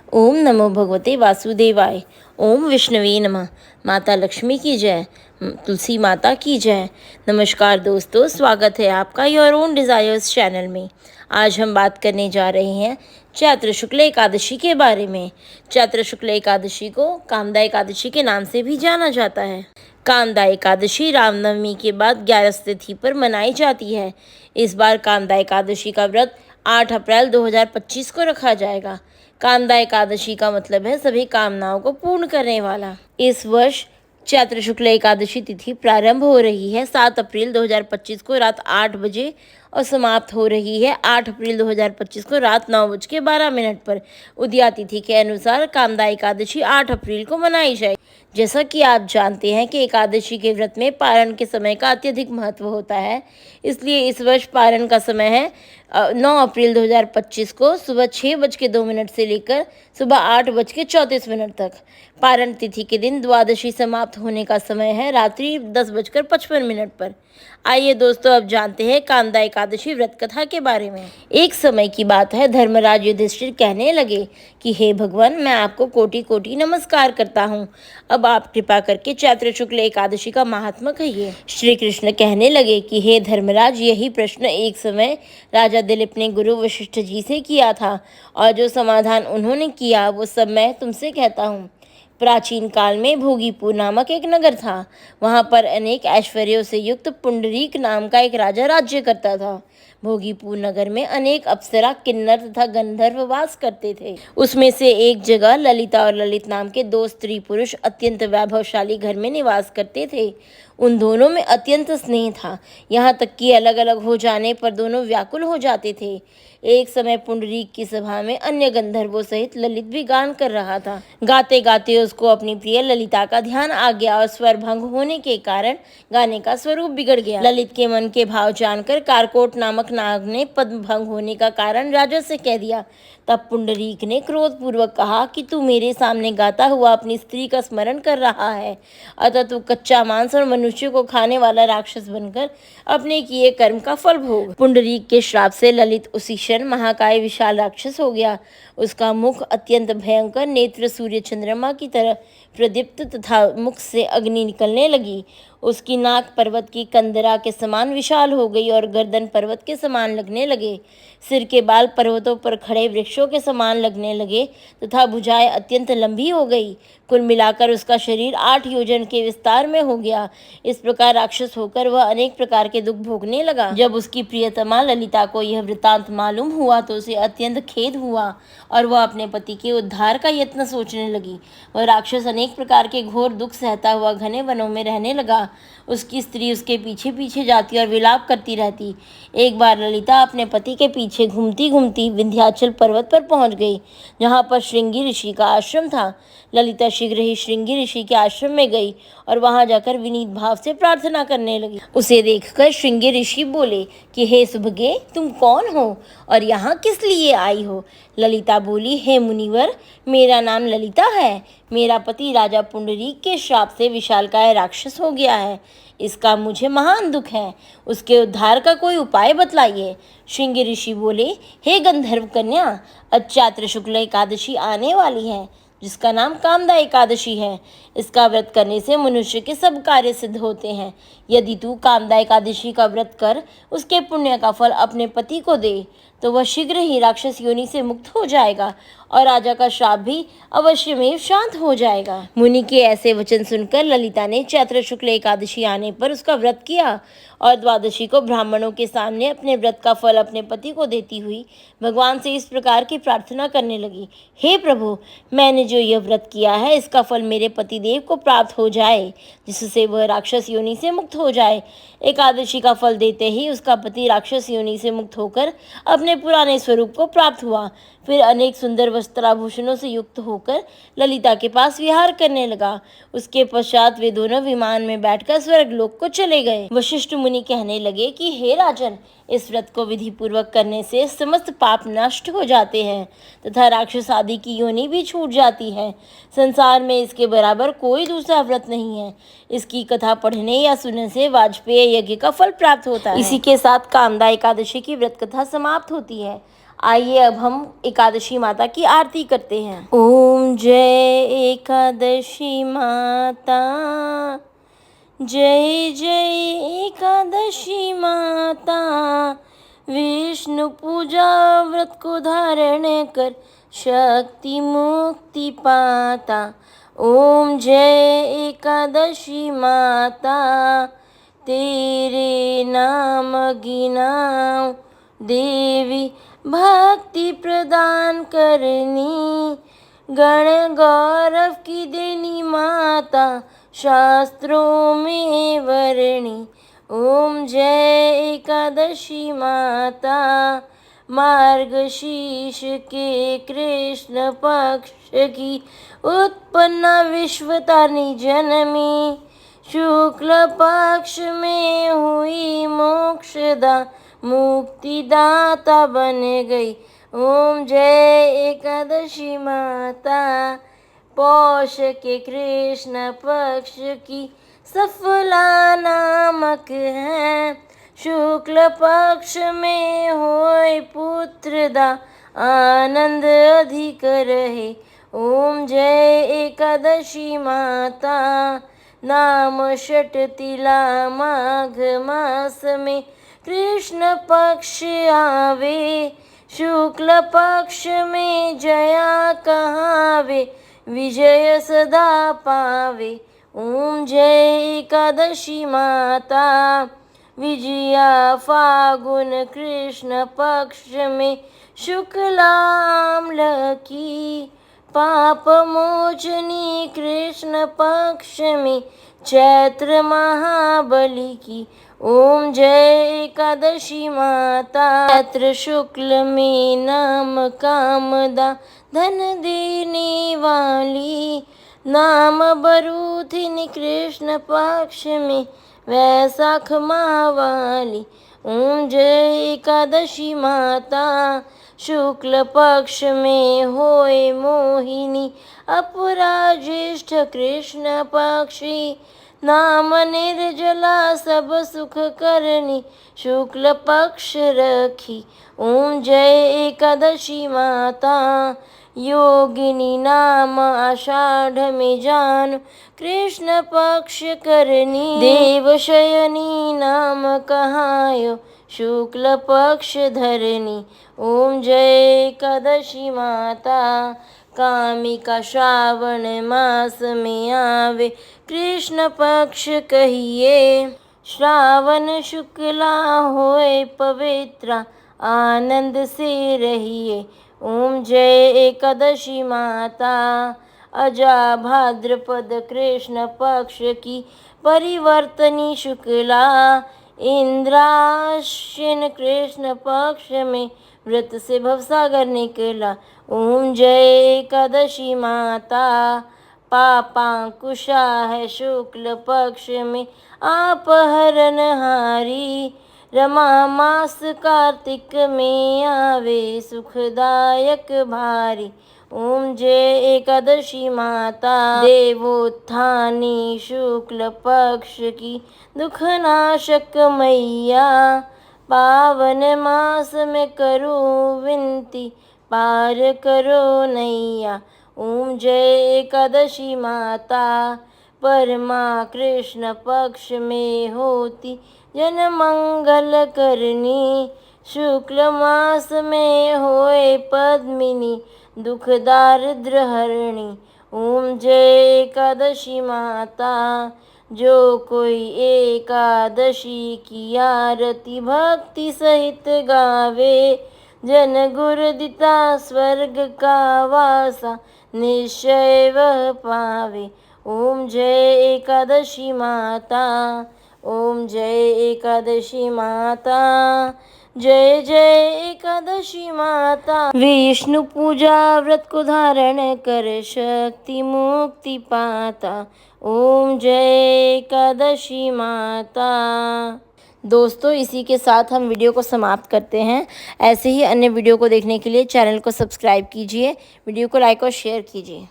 ओम नमो भगवते वासुदेवाय। ओम विष्णवे नमः। माता लक्ष्मी की जय। तुलसी माता की जय। नमस्कार दोस्तों, स्वागत है आपका योर ओन डिज़ायर्स चैनल में। आज हम बात करने जा रहे हैं चैत्र शुक्ल एकादशी के बारे में। चैत्र शुक्ल एकादशी को कामदा एकादशी के नाम से भी जाना जाता है। कामदा एकादशी रामनवमी के बाद 11 तिथि पर मनाई जाती है। इस बार कामदा एकादशी का व्रत 8 अप्रैल 2025 को रखा जाएगा। कामदा एकादशी का मतलब है सभी कामनाओं को पूर्ण करने वाला। इस वर्ष चैत्र शुक्ल एकादशी तिथि प्रारंभ हो रही है 7 अप्रैल 2025 को रात 8 बजे और समाप्त हो रही है 8 अप्रैल 2025 को रात 9:12 पर। उदया तिथि के अनुसार कामदा एकादशी 8 अप्रैल को मनाई जाएगी। जैसा कि आप जानते हैं कि एकादशी के व्रत में पारण के समय का अत्यधिक महत्व होता है, इसलिए इस वर्ष पारण का समय है 9 अप्रैल 2025 को सुबह 6:02 से लेकर सुबह 8:34 तक। पारण तिथि के दिन द्वादशी समाप्त होने का समय है रात्रि 10:55 पर। आइए दोस्तों, अब जानते हैं कामदा एकादशी व्रत कथा के बारे में। एक समय की बात है, धर्मराज युधिष्ठिर कहने लगे कि हे भगवान, मैं आपको कोटि कोटि नमस्कार करता हूँ। अब आप कृपा करके चैत्र शुक्ल एकादशी का महात्मा कहिए। श्री कृष्ण कहने लगे कि हे धर्मराज, यही प्रश्न एक समय राजा दिलीप ने गुरु वशिष्ठ जी से किया था और जो समाधान उन्होंने किया वो सब मैं तुमसे कहता हूँ। प्राचीन काल में भोगीपुर नामक एक नगर था। वहाँ पर अनेक ऐश्वर्यों से युक्त पुंडरीक नाम का एक राजा राज्य करता था। भोगीपुर नगर में अनेक अप्सरा, किन्नर तथा गंधर्व वास करते थे। उसमें से एक जगह ललिता और ललित नाम के दो स्त्री पुरुष अत्यंत वैभवशाली घर में निवास करते थे। उन दोनों में अत्यंत स्नेह था, यहाँ तक कि अलग अलग हो जाने पर दोनों व्याकुल हो जाते थे। एक समय पुंडरीक की सभा में अन्य गंधर्वों सहित ललित भी गान कर रहा था। गाते गाते उसको अपनी प्रिय ललिता का ध्यान आ गया और स्वर भंग होने के कारण गाने का स्वरूप बिगड़ गया। ललित के मन के भाव जानकर कारकोट नामक नाग ने पद भंग होने का कारण राजा से कह दिया। तब पुंडरीक ने क्रोधपूर्वक कहा कि तू मेरे सामने गाता हुआ अपनी स्त्री का स्मरण कर रहा है, अतः तू कच्चा मांस और मनुष्य को खाने वाला राक्षस बनकर अपने किए कर्म का फल भोग। पुंडरीक के श्राप से ललित उसी क्षण महाकाय विशाल राक्षस हो गया। उसका मुख अत्यंत भयंकर, नेत्र सूर्य चंद्रमा की तरह प्रदीप्त तथा मुख से अग्नि निकलने लगी। उसकी नाक पर्वत की कंदरा के समान विशाल हो गई और गर्दन पर्वत के समान लगने लगे। सिर के बाल पर्वतों पर खड़े वृक्षों के समान लगने लगे तथा भुजाएं अत्यंत लंबी हो गई। कुल मिलाकर उसका शरीर 8 योजन के विस्तार में हो गया। इस प्रकार राक्षस होकर वह अनेक प्रकार के दुख भोगने लगा। जब उसकी प्रियतमा ललिता को यह वृतांत मालूम हुआ तो उसे अत्यंत खेद हुआ और वह अपने पति के उद्धार का यत्न सोचने लगी। वह राक्षस अनेक प्रकार के घोर दुख सहता हुआ घने वनों में रहने लगा। उसकी स्त्री उसके पीछे पीछे जाती और विलाप करती रहती। एक बार ललिता अपने पति के पीछे घूमती घूमती विंध्याचल पर्वत पर पहुंच गई, जहाँ पर श्रृंगी ऋषि का आश्रम था। ललिता शीघ्र ही श्रृंगी ऋषि के आश्रम में गई और वहां जाकर विनीत भाव से प्रार्थना करने लगी। उसे देखकर श्रृंगी ऋषि बोले कि हे सुभगे, तुम कौन हो और यहाँ किस लिए आई हो? ललिता बोली, हे मुनिवर, मेरा नाम ललिता है। मेरा पति राजा पुंडरीक के श्राप से विशालकाय राक्षस हो गया है। इसका मुझे महान दुख है। उसके उद्धार का कोई उपाय बतलाइए। श्रृंगी ऋषि बोले, हे गंधर्व कन्या, आज चैत्र शुक्ल एकादशी आने वाली है, जिसका नाम कामदा एकादशी है। इसका व्रत करने से मनुष्य के सब कार्य सिद्ध होते हैं। यदि तू कामदा एकादशी का व्रत कर उसके पुण्य का फल अपने पति को दे तो वह शीघ्र ही राक्षस योनि से मुक्त हो जाएगा और राजा का श्राप भी अवश्य में शांत हो जाएगा। मुनि के ऐसे वचन सुनकर ललिता ने चैत्र शुक्ल एकादशी आने पर उसका व्रत किया और द्वादशी को ब्राह्मणों के सामने अपने व्रत का फल अपने पति को देती हुई भगवान से इस प्रकार की प्रार्थना करने लगी, हे प्रभु, मैंने जो यह व्रत किया है इसका फल मेरे पतिदेव को प्राप्त हो जाए, जिससे वह राक्षस योनि से मुक्त हो जाए। एकादशी का फल देते ही उसका पति राक्षस योनि से मुक्त होकर अपने पुराने स्वरूप को प्राप्त हुआ। फिर अनेक सुंदर वस्त्राभूषणों से युक्त होकर ललिता के पास विहार करने लगा। उसके पश्चात वे दोनों विमान में बैठकर स्वर्गलोक को चले गए। वशिष्ठ मुनि कहने लगे कि हे राजन, इस व्रत को विधि पूर्वक करने से समस्त पाप नष्ट हो जाते हैं तथा राक्षस आदि की योनि भी छूट जाती है। संसार में इसके बराबर कोई दूसरा व्रत नहीं है। इसकी कथा पढ़ने या सुनने से वाजपेयी यज्ञ का फल प्राप्त होता है। इसी के साथ कामदा एकादशी की व्रत कथा समाप्त होती है। आइए अब हम एकादशी माता की आरती करते हैं। ओम जय एकादशी माता, जय जय एकादशी माता। विष्णु पूजा व्रत को धारण कर शक्ति मुक्ति पाता। ओम जय एकादशी माता, तेरे नाम गिनाऊं देवी भक्ति प्रदान करनी। गण गौरव की देनी माता, शास्त्रों में वर्णी। ओम जय एकादशी माता, मार्गशीर्ष के कृष्ण पक्ष की उत्पन्ना विश्वतारिणी जन्मी। शुक्ल पक्ष में हुई मोक्षदा, मुक्तिदाता बन गई। ओम जय एकादशी माता, पौष के कृष्ण पक्ष की सफला नामक है। शुक्ल पक्ष में होए पुत्रदा, आनंद अधिक रहे। ओम जय एकादशी माता, नाम षट तिला माघ मास में कृष्ण पक्ष आवे। शुक्ल पक्ष में जया कहावे, विजय सदा पावे। ओम जय एकादशी माता, विजया फागुन कृष्ण पक्ष में शुक्लाम्ल की। पाप मोचनी कृष्ण पक्ष में चैत्र महाबली की। ओम जय एकादशी माता, चैत्र शुक्ल में नाम कामदा, धन देने वाली। नाम बरूथिनी कृष्ण पक्ष में वैशाख माह वाली। ओम जय एकादशी माता, शुक्ल पक्ष में होए मोहिनी, अपराज्येष्ठ कृष्ण पक्षी। नाम निर्जला सब सुख करनी, शुक्ल पक्ष रखी। ओम जय एकादशी माता, योगिनी नाम आषाढ़ में जान, कृष्ण पक्ष करनी। देवशयनी नाम कहायो, शुक्ल पक्ष धरनी। ओम जय एकादशी माता, कामिका श्रावण मास में आवे, कृष्ण पक्ष कहिए। श्रावण शुक्ला होए पवित्रा, आनंद से रहिए। ओम जय एकादशी माता, अजा भाद्रपद कृष्ण पक्ष की परिवर्तनी शुक्ला। इंद्राश्विन कृष्ण पक्ष में व्रत से भवसागर निकला। ओम जय एकादशी माता, पापांकुशा है शुक्ल पक्ष में अपहरण हारी। रमा मास कार्तिक में आवे, सुखदायक भारी। ओम जय एकादशी माता, देवोत्थानी शुक्ल पक्ष की दुखनाशक मैया। पावन मास में करो विनती, पार करो नैया। ओम जय एकादशी माता, परमा कृष्ण पक्ष में होती जन मंगल करनी। शुक्ल मास में होए पद्मिनी, दुख दारिद्र हरणी। ओम जय एकादशी माता, जो कोई एकादशी की आरती भक्ति सहित गावे, जन गुरुदिता स्वर्ग का वासा निश्चय वह पावे। ओम जय एकादशी माता, ओम जय एकादशी माता, जय जय एकादशी माता। विष्णु पूजा व्रत को धारण कर शक्ति मुक्ति पाता। ओम जय एकादशी माता। दोस्तों, इसी के साथ हम वीडियो को समाप्त करते हैं। ऐसे ही अन्य वीडियो को देखने के लिए चैनल को सब्सक्राइब कीजिए, वीडियो को लाइक और शेयर कीजिए।